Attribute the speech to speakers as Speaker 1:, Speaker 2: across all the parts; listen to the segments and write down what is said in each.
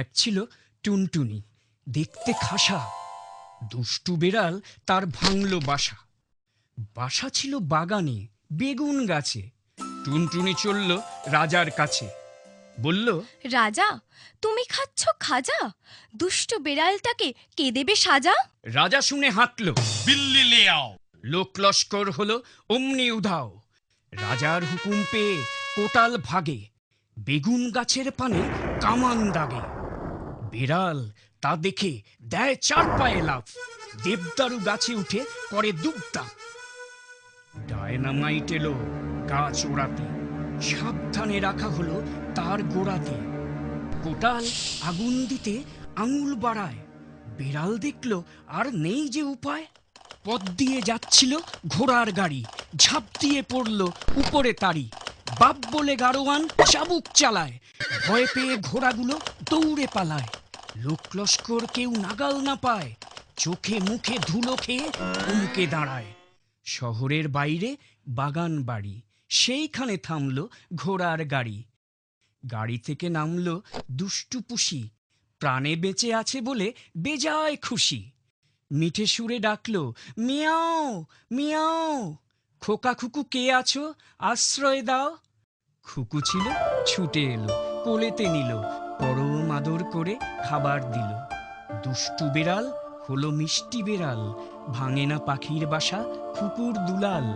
Speaker 1: এক ছিল টুনটুনি, দেখতে খাসা। দুষ্টু বেড়াল তার ভাঙল বাসা। বাসা ছিল বাগানে বেগুন গাছে। টুনটুনি চলল রাজার কাছে, বলল,
Speaker 2: রাজা, তুমি খাচ্ছ খাজা? দুষ্টু বেড়ালটাকে কে দেবে সাজা?
Speaker 1: রাজা শুনে হাঁটল,
Speaker 3: বিল্লি লে আও।
Speaker 1: লোক লস্কর হলো অমনি উধাও। রাজার হুকুম পেয়ে কোটাল ভাগে, বেগুন গাছের পানে কামান দাগে। বেড়াল তা দেখে দেয় 4 পায়ে লাফ, দেবদারু গাছে উঠে করে দুবদাপ। ডায়নামাইট এলো গাছ ওড়াতে, সাবধানে রাখা হলো তার গোড়াতে। কোটাল আগুন দিতে আঙুল বাড়ায়, বেড়াল দেখলো আর নেই যে উপায়। পথ দিয়ে যাচ্ছিল ঘোড়ার গাড়ি, ঝাঁপ দিয়ে পড়ল উপরে তারি। বাপ বলে গাড়োয়ান চাবুক চালায়, ভয় পেয়ে ঘোড়াগুলো দৌড়ে পালায়। লোক লস্কর কেউ নাগাল না পায়, চোখে মুখে ধুলো খেয়ে থমকে দাঁড়ায়। শহরের বাইরে বাগান বাড়ি, সেইখানে থামল ঘোড়ার গাড়ি। গাড়ি থেকে নামল দুষ্টু পুষি, প্রাণে বেঁচে আছে বলে বেজায় খুশি। মিঠে সুরে ডাকলো, মিয়াও মিয়াও, খোকা খুকু কে আছো, আশ্রয় দাও। খুকু ছিল, ছুটে এলো, কোলেতে নিল, পরম আদর করে খাবার দিল। দুষ্টু বেড়াল হলো মিষ্টি বেড়াল, ভাঙে না পাখির বাসা খুকুর দুলাল।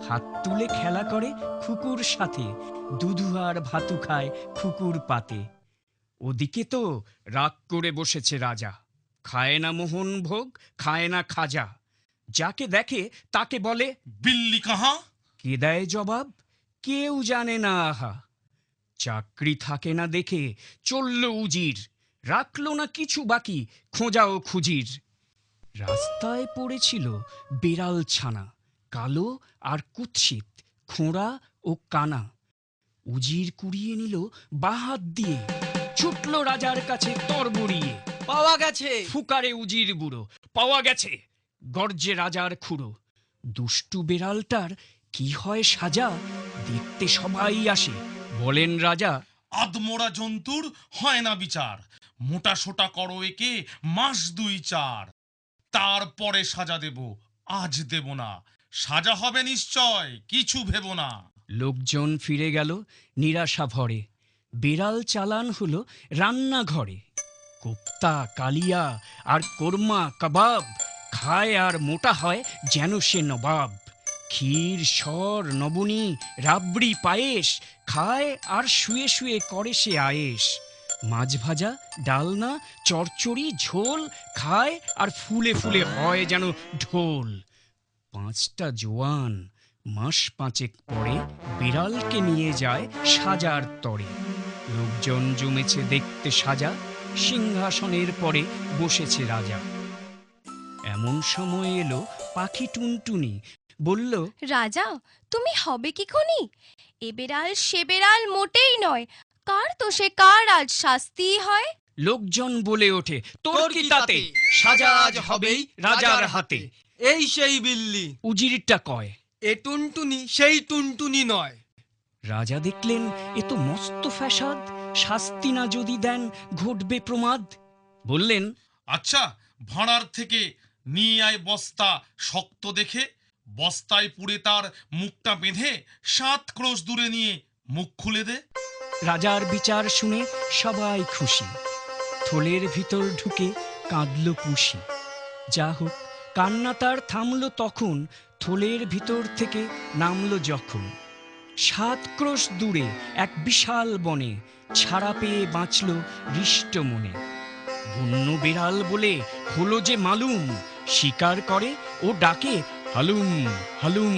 Speaker 1: হাত তুলে খেলা করে খুকুর সাথে, দুধু আর ভাতু খায় খুকুর পাতে। ওদিকে তো রাগ করে বসেছে রাজা, খায় না মোহন ভোগ, খায় না খাজা। যাকে দেখে তাকে বলে,
Speaker 3: বিল্লি কাহা?
Speaker 1: কে দেয় জবাব, কেউ জানে না আহা। চাকরি থাকে না দেখে চলল উজির, রাখলো না কিছু বাকি খোঁজাও খুজির। রাস্তায় পড়েছিল বেড়াল ছানা, কালো আর কুৎসিত, খোঁড়া ও কানা। উজির কুড়িয়ে নিল বাহাত দিয়ে, ছুটল রাজার কাছে তরবরিয়ে।
Speaker 4: পাওয়া গেছে।
Speaker 1: ফুকারে উজির বুড়ো, পাওয়া গেছে, গর্জে রাজার খুড়ো। দুষ্টু বেড়ালটার কি হয় সাজা, দেখতে সবাই আসে, বলেন রাজা,
Speaker 3: আদমোরা জন্তুর হয় না বিচার। মোটা সোটা করো একে মাস 2-4, তারপরে সাজা দেব, আজ দেব না। সাজা হবে নিশ্চয়, কিছু ভেবো না।
Speaker 1: লোকজন ফিরে গেল নিরাশা ভরে, বেড়াল চালান হলো রান্নাঘরে। কোপ্তা, কালিয়া আর কোরমা কাবাব, খায় আর মোটা হয় যেন সে নবাব। ক্ষীর, সর, নবনী, রাবড়ি, পায়েস, খায় আর শুয়ে শুয়ে করে সে আয়েশ। মাছ ভাজা, ডালনা, চচ্চড়ি, ঝোল, খায় আর ফুলে ফুলে হয় যেন ঢোল। 5টা জোয়ান মাস 5 পরে বিড়ালকে নিয়ে যায় সাজার তরে। লোকজন জমেছে দেখতে সাজা, সিংহাসনের পরে বসেছে রাজা। এমন সময় এলো পাখি টুনটুনি, বলল,
Speaker 2: রাজা, তুমি হবে কি খনি? এ বেড়াল সে বেড়াল মোটেই নয়, কার তো সে কার আজ শাস্তি হয়।
Speaker 1: লোকজন বলে ওঠে, তোর কি তাতে, সাজা আজ হবেই রাজার হাতে।
Speaker 4: এই সেই বিল্লি,
Speaker 1: উজিরটা কয়,
Speaker 4: এ টুনটুনি সেই টুনটুনি নয়।
Speaker 1: রাজা দেখলেন এ তো মস্ত ফ্যাসাদ, শাস্তি না যদি দেন ঘটবে প্রমাদ। বললেন,
Speaker 3: আচ্ছা, ভাঁড়ার থেকে নিয়ে আয় বস্তা শক্ত দেখে, বস্তায় পুড়ে তার মুখটা বেঁধে 7 ক্রোশ দূরে নিয়ে মুখ খুলে দে।
Speaker 1: রাজার বিচার শুনে সবাই খুশি, থলের ভিতর ঢুকে কাঁদল পুষি। যা হোক, কান্না তার থামল তখন, থলের ভিতর থেকে নামলো যখন। 7 ক্রোশ দূরে এক বিশাল বনে, ছাড়া পেয়ে বাঁচল হৃষ্ট মনে। বন্য বেড়াল বলে হলো যে মালুম, শিকার করে ও ডাকে হালুম হালুম।